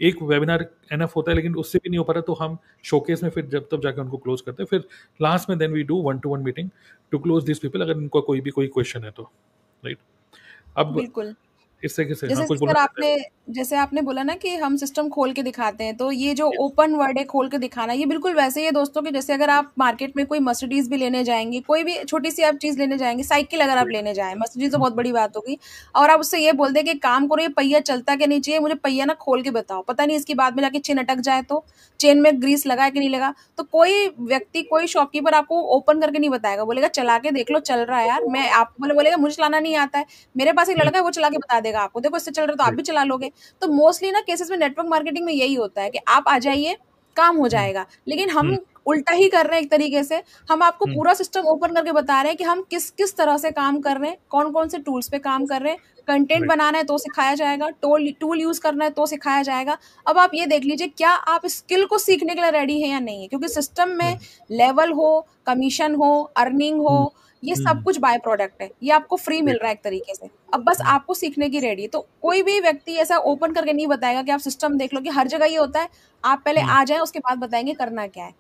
Speaker 1: एक वेबिनार एनफ होता है, लेकिन उससे भी नहीं हो पा रहा, तो हम शोकेस में फिर जब तब जाकर उनको क्लोज करते हैं। फिर लास्ट में then we do 1-to-1 meeting to close this people, अगर इनका कोई भी कोई क्वेश्चन है तो। राइट। अब
Speaker 2: बिल्कुल।
Speaker 1: इस तरीके से, हाँ,
Speaker 2: जैसे
Speaker 1: कुछ बोलना
Speaker 2: सर
Speaker 1: चाहते हैं
Speaker 2: आपने जैसे आपने बोला ना कि हम सिस्टम खोल के दिखाते हैं, तो ये जो ओपन वर्ड है खोल के दिखाना, ये बिल्कुल वैसे ही है दोस्तों कि जैसे अगर आप मार्केट में कोई मर्सिडीज भी लेने जाएंगे, कोई भी छोटी सी आप चीज लेने जाएंगे, साइकिल अगर आप लेने जाएं, मर्सिडीज तो बहुत बड़ी बात होगी, और आप उससे ये बोल दें कि काम करो, ये पहिया चलता कि नहीं चाहिए, मुझे पहिया ना खोल के बताओ, पता नहीं इसकी बाद में जाके चेन अटक जाए तो चेन में ग्रीस लगा है कि नहीं लगा, तो कोई व्यक्ति, कोई शॉपकीपर आपको ओपन करके नहीं बताएगा, बोलेगा चला के देख लो चल रहा है यार, मैं आप बोलेगा मुझे चलाना नहीं आता है, मेरे पास एक लड़का है वो चला के बता देगा आपको, देखो इससे चल रहा है तो आप भी चला लोगे। तो मोस्टली ना केसेस में नेटवर्क मार्केटिंग में यही होता है कि आप आ जाइए, काम हो जाएगा, लेकिन हम उल्टा ही कर रहे हैं एक तरीके से। हम आपको पूरा सिस्टम ओपन करके बता रहे हैं कि हम किस किस तरह से काम कर रहे हैं, कौन कौन से टूल्स पे काम कर रहे हैं, कंटेंट बनाना है तो सिखाया जाएगा, टूल यूज करना है तो सिखाया जाएगा। अब आप ये देख लीजिए क्या आप स्किल को सीखने के लिए रेडी है या नहीं है, क्योंकि सिस्टम में लेवल हो, कमीशन हो, अर्निंग हो, ये सब कुछ बाय प्रोडक्ट है, ये आपको फ्री मिल रहा है एक तरीके से। अब बस आपको सीखने की रेडी है, तो कोई भी व्यक्ति ऐसा ओपन करके नहीं बताएगा कि आप सिस्टम देख लो, कि हर जगह ये होता है आप पहले आ जाए उसके बाद बताएंगे करना क्या है।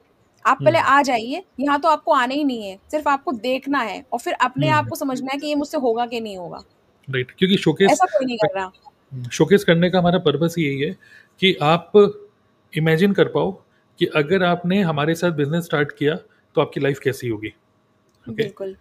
Speaker 2: आप पहले आ जाइए, यहाँ तो आपको आने ही नहीं है, सिर्फ आपको देखना है और फिर अपने आप को समझना है कि ये मुझसे होगा कि नहीं होगा।
Speaker 1: राइट, क्योंकि शोकेस
Speaker 2: ऐसा कोई नहीं कर रहा।
Speaker 1: शोकेस करने का हमारा पर्पस यही है कि आप इमेजिन कर पाओ कि अगर आपने हमारे साथ बिजनेस स्टार्ट किया तो आपकी लाइफ कैसी होगी। ओके।
Speaker 2: बिल्कुल।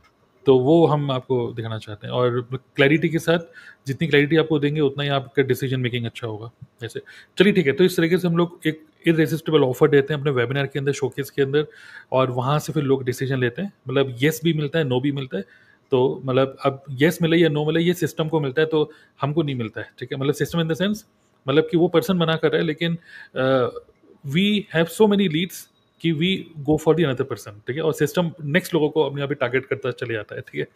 Speaker 1: तो वो हम आपको दिखाना चाहते हैं, और क्लैरिटी के साथ, जितनी क्लैरिटी आपको देंगे उतना ही आपका डिसीजन मेकिंग अच्छा होगा। ऐसे चलिए ठीक है, तो इस तरीके से हम लोग एक इररेसिस्टिबल ऑफर देते हैं अपने वेबिनार के अंदर, शोकेस के अंदर, और वहाँ से फिर लोग डिसीजन लेते हैं। मतलब येस भी मिलता है, नो भी मिलता है। तो मतलब अब येस मिले या नो मिले, ये सिस्टम को मिलता है, तो हमको नहीं मिलता है। ठीक है, मतलब सिस्टम इन द सेंस, मतलब कि वो पर्सन मना कर रहा है, लेकिन we have so many leads कि we go for the another person. ठीक है, और सिस्टम नेक्स्ट लोगों को अपने आप ही टारगेट करता चले जाता है। ठीक है।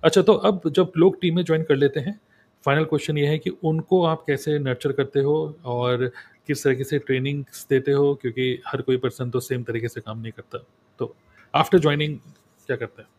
Speaker 1: अच्छा, तो अब जब लोग टीम में ज्वाइन कर लेते हैं, फाइनल क्वेश्चन ये है कि उनको आप कैसे नर्चर करते हो और किस तरीके से ट्रेनिंग्स देते हो, क्योंकि हर कोई पर्सन तो सेम तरीके से काम नहीं करता। तो आफ्टर ज्वाइनिंग क्या करते हैं?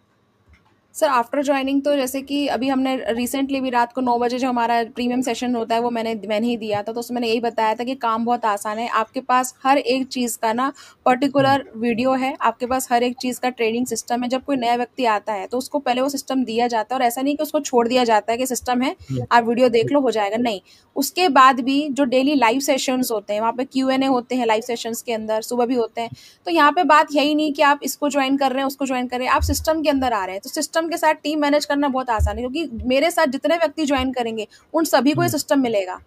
Speaker 2: सर आफ्टर ज्वाइनिंग तो जैसे कि अभी हमने रिसेंटली भी रात को 9 बजे जो हमारा प्रीमियम सेशन होता है वो मैंने ही दिया था, तो उसमें मैंने यही बताया था कि काम बहुत आसान है, आपके पास हर एक चीज़ का ना पर्टिकुलर वीडियो है, आपके पास हर एक चीज़ का ट्रेनिंग सिस्टम है। जब कोई नया व्यक्ति आता है तो उसको पहले वो सिस्टम दिया जाता है, और ऐसा नहीं कि उसको छोड़ दिया जाता है कि सिस्टम है आप वीडियो देख लो हो जाएगा, नहीं। उसके बाद भी जो डेली लाइव सेशंस होते हैं, वहाँ पे Q&A होते हैं लाइव सेशंस के अंदर, सुबह भी होते हैं। तो यहाँ पे बात यही नहीं कि आप इसको ज्वाइन कर रहे हैं उसको ज्वाइन कर रहे हैं, आप सिस्टम के अंदर आ रहे हैं, तो सिस्टम के साथ टीम मैनेज करना बहुत आसान है, क्योंकि मेरे साथ जितने व्यक्ति ज्वाइन करेंगे उन सभी को ये सिस्टम मिलेगा।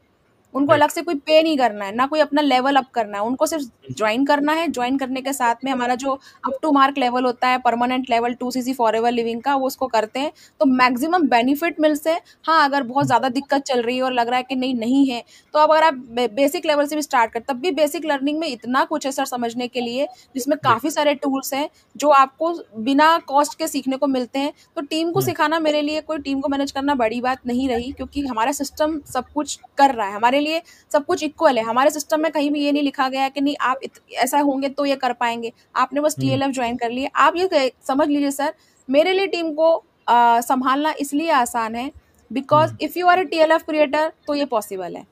Speaker 2: उनको अलग
Speaker 1: राइट।
Speaker 2: से कोई पे नहीं करना है, ना कोई अपना लेवल अप करना है, उनको सिर्फ ज्वाइन करना है। ज्वाइन करने के साथ में हमारा जो अप टू मार्क लेवल होता है, permanent level 2cc forever living का, वो उसको करते हैं तो मैक्सिमम बेनिफिट मिलते हैं। हाँ, अगर बहुत ज़्यादा दिक्कत चल रही है और लग रहा है कि नहीं नहीं है, तो अब अगर आप बेसिक लेवल से भी स्टार्ट कर, तब भी बेसिक लर्निंग में इतना कुछ है सर समझने के लिए, जिसमें काफ़ी सारे टूल्स हैं जो आपको बिना कॉस्ट के सीखने को मिलते हैं। तो टीम को सिखाना मेरे लिए, कोई टीम को मैनेज करना बड़ी बात नहीं रही, क्योंकि हमारा सिस्टम सब कुछ कर रहा है हमारे लिए, सब कुछ इक्वल है हमारे सिस्टम में। कहीं भी ये नहीं लिखा गया है कि नहीं आप ऐसा होंगे तो ये कर पाएंगे, आपने बस TLF ज्वाइन कर लिए। आप ये समझ लीजिए सर, मेरे लिए टीम को संभालना इसलिए आसान है because if you are a TLF creator तो ये पॉसिबल है।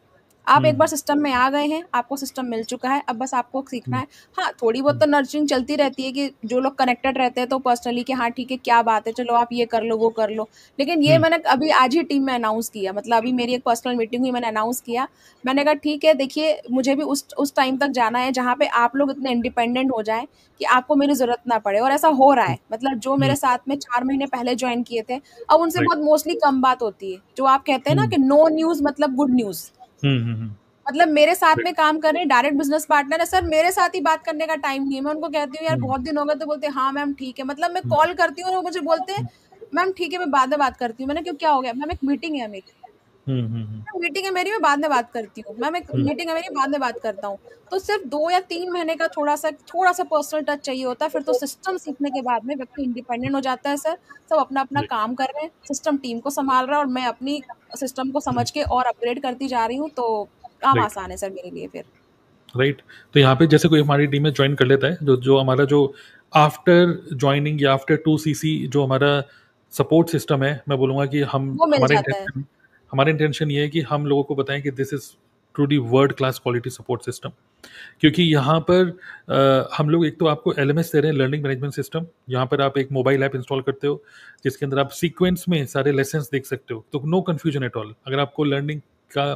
Speaker 2: आप एक बार सिस्टम में आ गए हैं, आपको सिस्टम मिल चुका है, अब बस आपको सीखना है। हाँ, थोड़ी बहुत तो नर्चरिंग चलती रहती है कि जो लोग कनेक्टेड रहते हैं तो पर्सनली कि हाँ ठीक है क्या बात है, चलो आप ये कर लो वो कर लो। लेकिन ये मैंने अभी आज ही टीम में अनाउंस किया, मतलब अभी मेरी एक पर्सनल मीटिंग हुई, मैंने अनाउंस किया, मैंने कहा ठीक है देखिए मुझे भी उस टाइम तक जाना है जहाँ पे आप लोग इतने इंडिपेंडेंट हो जाएं कि आपको मेरी जरूरत ना पड़े। और ऐसा हो रहा है, मतलब जो मेरे साथ में 4 महीने पहले ज्वाइन किए थे, अब उनसे
Speaker 1: राइट।
Speaker 2: बहुत मोस्टली कम बात होती है। जो आप कहते हैं ना कि नो न्यूज मतलब गुड न्यूज, मतलब मेरे साथ में काम कर रहे हैं, डायरेक्ट बिजनेस पार्टनर है सर, मेरे साथ ही बात करने का टाइम नहीं है। मैं उनको कहती हूँ यार बहुत दिन हो गए, तो बोलते हैं हाँ मैम ठीक है। मतलब मैं कॉल करती हूँ और वो मुझे बोलते हैं मैम ठीक है मैं बाद में बात करती हूँ। मैंने क्यों क्या हो गया मैम, एक मीटिंग है मेरी,
Speaker 1: हम्म।
Speaker 2: मीटिंग है मेरी, मैं बाद में बात करती हूँ मैम, एक
Speaker 1: हम्म।
Speaker 2: मीटिंग है मेरी, बाद में बात करता हूँ। तो सिर्फ 2 या 3 महीने का थोड़ा सा पर्सनल टच चाहिए होता है, फिर तो सिस्टम सीखने के बाद में व्यक्ति इंडिपेंडेंट हो जाता है सर। सब अपना अपना
Speaker 1: राइट।
Speaker 2: काम कर रहे हैं, सिस्टम टीम को संभाल रहा है, और मैं अपनी सिस्टम को समझ के और अपग्रेड करती जा रही हूँ, तो काम
Speaker 1: राइट।
Speaker 2: आसान है सर मेरे लिए फिर।
Speaker 1: राइट। तो यहाँ पे जैसे कोई हमारी टीम में ज्वाइन कर लेता है, जो जो हमारा जो आफ्टर ज्वाइनिंग या आफ्टर 2 CC जो हमारा सपोर्ट सिस्टम है, मैं बोलूँगा कि हम
Speaker 2: वो मिल जाता है।
Speaker 1: हमारा इंटेंशन ये है कि हम लोगों को बताएं कि this is truly world class quality support system. क्योंकि यहाँ पर हम लोग एक तो आपको LMS दे रहे हैं, लर्निंग मैनेजमेंट सिस्टम। यहाँ पर आप एक मोबाइल ऐप इंस्टॉल करते हो जिसके अंदर आप सीक्वेंस में सारे लेसन्स देख सकते हो, तो नो कन्फ्यूजन एट ऑल। अगर आपको लर्निंग का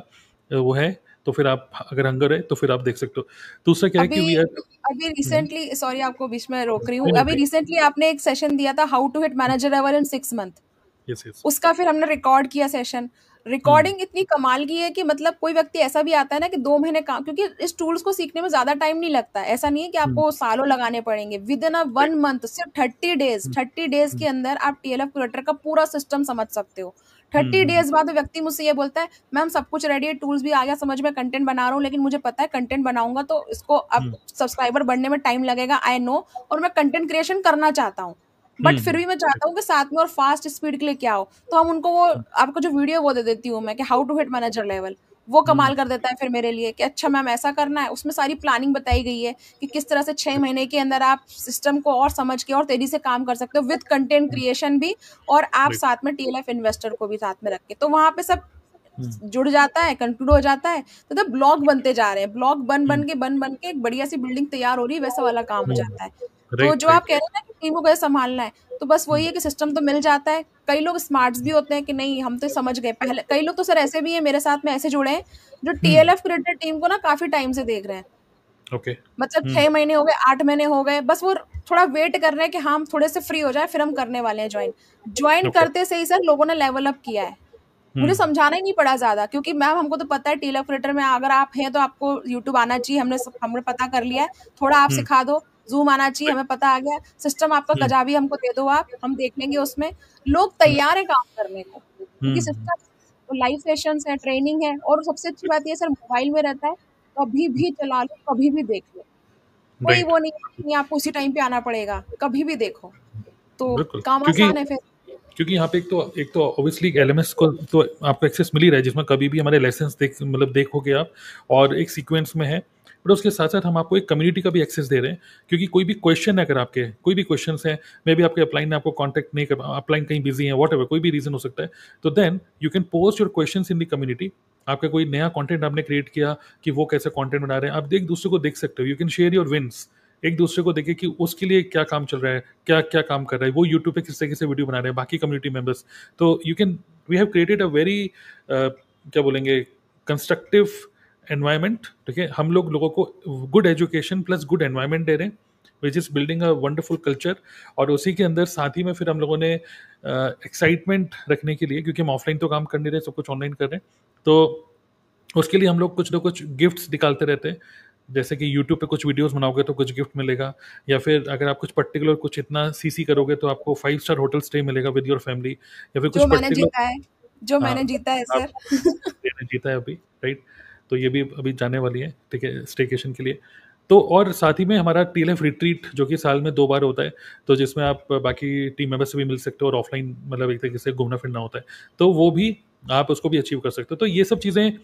Speaker 1: वो है तो फिर आप, अगर हंगर है तो फिर आप देख सकते हो। दूसरा क्या है कि
Speaker 2: अभी
Speaker 1: वी आर।
Speaker 2: अभी रिसेंटली, सॉरी आपको बीच में रोक रही हूँ,
Speaker 1: नहीं
Speaker 2: अभी
Speaker 1: नहीं।
Speaker 2: रिसेंटली आपने एक सेशन दिया था, how to hit manager level in 6 month.
Speaker 1: Yes yes.
Speaker 2: उसका फिर हमने रिकॉर्ड किया सेशन।
Speaker 1: हम्म।
Speaker 2: रिकॉर्डिंग इतनी कमाल की है कि मतलब कोई व्यक्ति ऐसा भी आता है ना कि 2 महीने काम, क्योंकि इस टूल्स को सीखने में ज्यादा टाइम नहीं लगता है, ऐसा नहीं है कि
Speaker 1: हम्म।
Speaker 2: आपको सालों लगाने पड़ेंगे। With in a
Speaker 1: right.
Speaker 2: 1 month, सिर्फ 30 डेज,
Speaker 1: हम्म।
Speaker 2: 30 डेज
Speaker 1: हम्म।
Speaker 2: के अंदर आप TLF क्रिएटर का पूरा सिस्टम समझ सकते हो।
Speaker 1: हम्म।
Speaker 2: 30 डेज बाद वो व्यक्ति मुझसे ये बोलता है, मैम सब कुछ रेडी है, टूल्स भी आ गया समझ में, कंटेंट बना रहा हूँ, लेकिन मुझे पता है कंटेंट बनाऊंगा तो इसको अब
Speaker 1: हम्म।
Speaker 2: सब्सक्राइबर बढ़ने में टाइम लगेगा, आई नो, और मैं कंटेंट क्रिएशन करना चाहता हूँ, बट फिर भी मैं चाहता हूँ कि साथ में और फास्ट स्पीड के लिए क्या हो। तो हम उनको वो आपको जो वीडियो वो दे देती हूँ मैं, कि how to hit manager level, वो
Speaker 1: हम्म।
Speaker 2: कमाल कर देता है फिर मेरे लिए कि अच्छा मैम ऐसा करना है। उसमें सारी प्लानिंग बताई गई है कि किस तरह से 6 महीने के अंदर आप सिस्टम को और समझ के और तेजी से काम कर सकते हो, विद कंटेंट क्रिएशन भी, और आप
Speaker 1: राइट।
Speaker 2: साथ में TLF इन्वेस्टर को भी साथ में रख के, तो वहां पे सब
Speaker 1: हम्म।
Speaker 2: जुड़ जाता है, कंक्लूड हो जाता है। तो जब ब्लॉग बनते जा रहे हैं, ब्लॉग
Speaker 1: हम्म।
Speaker 2: बन बन के एक बढ़िया सी बिल्डिंग तैयार हो रही है, वैसा वाला काम हो जाता है। तो
Speaker 1: राइट
Speaker 2: जो आप
Speaker 1: राइट।
Speaker 2: कह रहे हैं ना कि टीम को कैसे संभालना है, तो बस वही है कि सिस्टम तो मिल जाता है। कई लोग स्मार्ट्स भी होते हैं कि नहीं हम तो समझ गए पहले, कई लोग तो सर ऐसे भी हैं मेरे साथ में, ऐसे जुड़े हैं जो
Speaker 1: हम्म।
Speaker 2: TLF क्रिएटर टीम को ना काफी टाइम से देख रहे हैं।
Speaker 1: ओके।
Speaker 2: मतलब
Speaker 1: हम्म।
Speaker 2: 6 महीने हो गए, 8 महीने हो गए, बस वो थोड़ा वेट कर रहे हैं कि हाँ हम थोड़े से फ्री हो जाए, फिर हम करने वाले हैं ज्वाइन। Join
Speaker 1: okay.
Speaker 2: करते से ही सर लोगों ने लेवल अप किया है। मुझे
Speaker 1: हम्म।
Speaker 2: समझाना ही नहीं पड़ा ज़्यादा, क्योंकि मैम हमको तो पता है TLF क्रिएटर में अगर आप हैं तो आपको यूट्यूब आना चाहिए, हमने पता कर लिया है। थोड़ा आप
Speaker 1: हम्म।
Speaker 2: सिखा दो, ज़ूम आना चाहिए,
Speaker 1: राइट।
Speaker 2: हमें पता आ गया। सिस्टम आपका
Speaker 1: हम्म।
Speaker 2: कजाबी हमको दे दो आप, हम देख लेंगे उसमें। लोग
Speaker 1: हम्म।
Speaker 2: तैयार हैं काम करने को, क्योंकि
Speaker 1: हम्म।
Speaker 2: सिस्टम लाइव सेशंस है, ट्रेनिंग है, और सबसे अच्छी बात ये है सर मोबाइल में रहता है, कभी भी चला लो, कभी भी देख लो। कोई
Speaker 1: राइट।
Speaker 2: वो नहीं है कि नहीं आपको उसी टाइम पे आना पड़ेगा, कभी भी देखो। तो
Speaker 1: बिल्कुल।
Speaker 2: काम
Speaker 1: क्योंकि
Speaker 2: आसान है फिर।
Speaker 1: क्योंकि यहाँ पे एक तो ऑब्वियसली LMS को तो आपको एक्सेस मिल ही रहा है, जिसमें कभी भी हमारे लेसन्स देखोगे आप, और एक सीक्वेंस में है। बट उसके साथ साथ हम आपको एक कम्युनिटी का भी एक्सेस दे रहे हैं, क्योंकि कोई भी क्वेश्चन है, अगर आपके कोई भी क्वेश्चन है, मे बी आपके अपलाइन ने आपको कॉन्टैक्ट नहीं कर, अपलाइन कहीं बिजी है, वॉट एवर, कोई भी रीजन हो सकता है, तो then you can post your question in the community. आपका कोई नया कंटेंट आपने क्रिएट किया, कि वो कैसे कंटेंट बना रहे हैं, आप एक दूसरे को देख सकते हो, you can share your wins, एक दूसरे को देखे कि उसके लिए क्या काम चल रहा है, क्या क्या काम कर रहा है, वो यूट्यूब पे किस तरीके से वीडियो बना रहे हैं, बाकी कम्युनिटी मेंबर्स। तो you can, we have created a very क्या बोलेंगे, कंस्ट्रक्टिव एनवायरनमेंट। ठीक है, हम लोगों को good education plus good environment दे रहे हैं, which is building a wonderful culture. और उसी के अंदर साथ ही में फिर हम लोगों ने एक्साइटमेंट रखने के लिए, क्योंकि हम ऑफलाइन तो काम कर नहीं रहे, सब कुछ ऑनलाइन कर रहे हैं, तो उसके लिए हम लोग कुछ ना कुछ गिफ्ट्स निकालते रहते हैं। जैसे कि यूट्यूब पे कुछ वीडियोस बनाओगे तो कुछ गिफ्ट मिलेगा, या फिर अगर आप कुछ पर्टिकुलर कुछ इतना CC करोगे तो आपको 5 स्टार होटल स्टे मिलेगा विद योर फैमिली, या फिर कुछ
Speaker 2: जो मैंने
Speaker 1: पर्टिकुलर।
Speaker 2: जीता है, जो
Speaker 1: हाँ,
Speaker 2: मैंने जीता है
Speaker 1: आप
Speaker 2: सर।
Speaker 1: ने जीता है अभी, राइट। तो ये भी अभी जाने वाली है, ठीक है, स्टेकेशन के लिए। तो और साथ ही में हमारा TLF रिट्रीट, जो कि साल में 2 बार होता है, तो जिसमें आप बाकी टीम मेंबर्स से भी मिल सकते हो, और ऑफलाइन मतलब एक तरीके से घूमना फिरना होता है, तो वो भी आप उसको भी अचीव कर सकते हो। तो ये सब चीज़ें,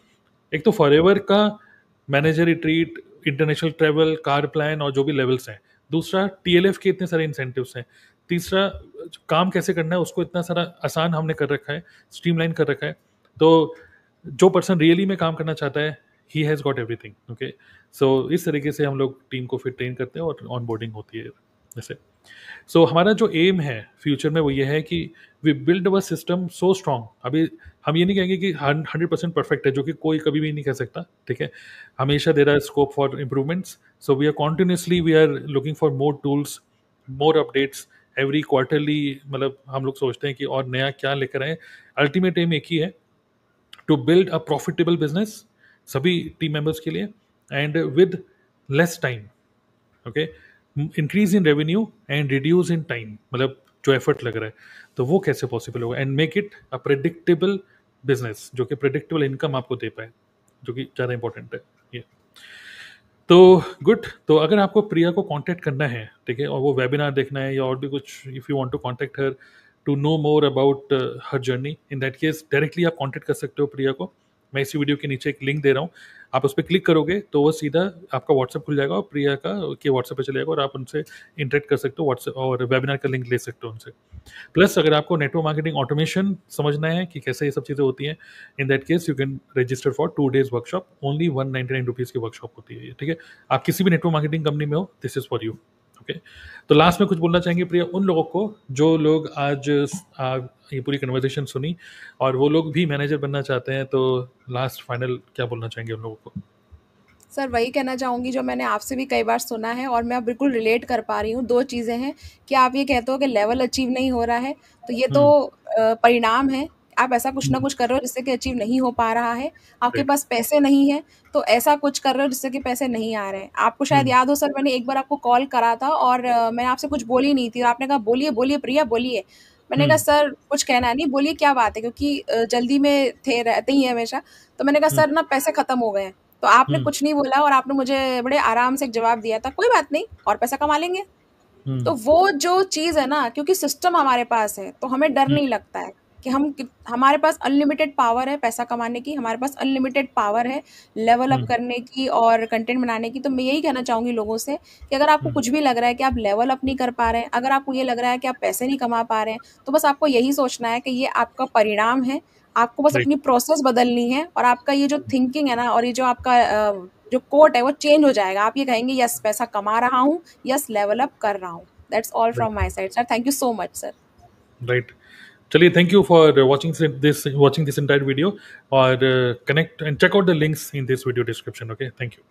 Speaker 1: एक तो फॉरएवर का manager retreat, international travel, car plan, और जो भी लेवल्स हैं। दूसरा, TLF के इतने सारे इंसेंटिव्स हैं। तीसरा, काम कैसे करना है उसको इतना सारा आसान हमने कर रखा है, स्ट्रीमलाइन कर रखा है। तो जो पर्सन रियली में काम करना चाहता है, he has got everything. Okay, so इस तरीके से हम लोग टीम को फिर ट्रेन करते हैं, और ऑन बोर्डिंग होती है जैसे। सो हमारा जो एम है फ्यूचर में वो ये है कि we build our system so strong. अभी हम ये नहीं कहेंगे कि 100% परफेक्ट है, जो कि कोई कभी भी नहीं कह सकता, ठीक है। हमेशा there are scope for improvements. So we are continuously we are looking for more tools, more updates every quarterly. मतलब हम लोग सोचते हैं कि और नया क्या लेकर आए। अल्टीमेट एम एक ही है, to build a profitable business सभी टीम मेंबर्स के लिए, and with less time. Okay, increase in revenue and reduce in time. मतलब जो एफर्ट लग रहा है, तो वो कैसे पॉसिबल होगा, and make it a predictable business जो कि प्रेडिक्टेबल इनकम आपको दे पाए, जो कि ज़्यादा इंपॉर्टेंट है ये। तो गुड, तो अगर आपको प्रिया को कांटेक्ट करना है, ठीक है, और वो वेबिनार देखना है या और भी कुछ, if you want to contact her to know more about her journey, in that case directly आप कांटेक्ट कर सकते हो प्रिया को। मैं इसी वीडियो के नीचे एक लिंक दे रहा हूँ, आप उस पर क्लिक करोगे तो वो सीधा आपका व्हाट्सएप खुल जाएगा और प्रिया का के व्हाट्सएप पे चले जाएगा और आप उनसे इंटरेक्ट कर सकते हो व्हाट्सएप, और वेबिनार का लिंक ले सकते हो उनसे। प्लस अगर आपको नेटवर्क मार्केटिंग ऑटोमेशन समझना है कि कैसे ये सब चीज़ें होती हैं, इन that case you can register for 2 days workshop, only 199 rupees की वर्कशॉप होती है ये, ठीक है। आप किसी भी नेटवर्क मार्केटिंग कंपनी में हो, this is for you, okay. तो लास्ट में कुछ बोलना चाहेंगे प्रिया उन लोगों को जो लोग आज ये पूरी कन्वर्सेशन सुनी और वो लोग भी मैनेजर बनना चाहते हैं, तो लास्ट फाइनल क्या बोलना चाहेंगे उन लोगों को?
Speaker 2: सर वही कहना चाहूँगी जो मैंने आपसे भी कई बार सुना है और मैं अब बिल्कुल रिलेट कर पा रही हूँ। 2 चीज़ें हैं कि आप ये कहते हो कि लेवल अचीव नहीं हो रहा है, तो ये तो
Speaker 1: हम्म।
Speaker 2: परिणाम है। आप ऐसा कुछ ना
Speaker 1: हम्म।
Speaker 2: कुछ कर रहे हो जिससे कि अचीव नहीं हो पा रहा है। आपके
Speaker 1: राइट।
Speaker 2: पास पैसे नहीं हैं, तो ऐसा कुछ कर रहे हो जिससे कि पैसे नहीं आ रहे हैं। आपको शायद
Speaker 1: हम्म।
Speaker 2: याद हो सर, मैंने एक बार आपको कॉल करा था और मैंने आपसे कुछ बोली नहीं थी और आपने कहा बोलिए, बोलिए प्रिया बोलिए। मैंने कहा
Speaker 1: हम्म।
Speaker 2: सर कुछ कहना नहीं, बोलिए क्या बात है? क्योंकि जल्दी में थे रहते ही हैं हमेशा। तो मैंने कहा
Speaker 1: हम्म।
Speaker 2: सर ना पैसे खत्म हो गए हैं। तो आपने
Speaker 1: हम्म।
Speaker 2: कुछ नहीं बोला और आपने मुझे बड़े आराम से एक जवाब दिया था, कोई बात नहीं और पैसा कमा लेंगे।
Speaker 1: हम्म।
Speaker 2: तो वो जो चीज़ है ना, क्योंकि सिस्टम हमारे पास है, तो हमें डर
Speaker 1: हम्म।
Speaker 2: नहीं लगता है कि हमारे पास अनलिमिटेड पावर है पैसा कमाने की, हमारे पास अनलिमिटेड पावर है लेवल अप
Speaker 1: हम्म।
Speaker 2: करने की और कंटेंट बनाने की। तो मैं यही कहना चाहूँगी लोगों से कि अगर आपको
Speaker 1: हम्म।
Speaker 2: कुछ भी लग रहा है कि आप लेवल अप नहीं कर पा रहे हैं, अगर आपको ये लग रहा है कि आप पैसे नहीं कमा पा रहे हैं, तो बस आपको यही सोचना है कि ये आपका परिणाम है। आपको बस
Speaker 1: राइट।
Speaker 2: अपनी प्रोसेस बदलनी है और आपका ये जो थिंकिंग है ना और ये जो आपका जो कोट है वो चेंज हो जाएगा। आप ये कहेंगे यस पैसा कमा रहा हूँ, यस लेवल अप कर रहा हूँ। That's all
Speaker 1: right.
Speaker 2: From my side sir, thank you so much sir.
Speaker 1: Right. चलिए, thank you for watching this entire video, और connect and check out the links in this video description, okay, thank you.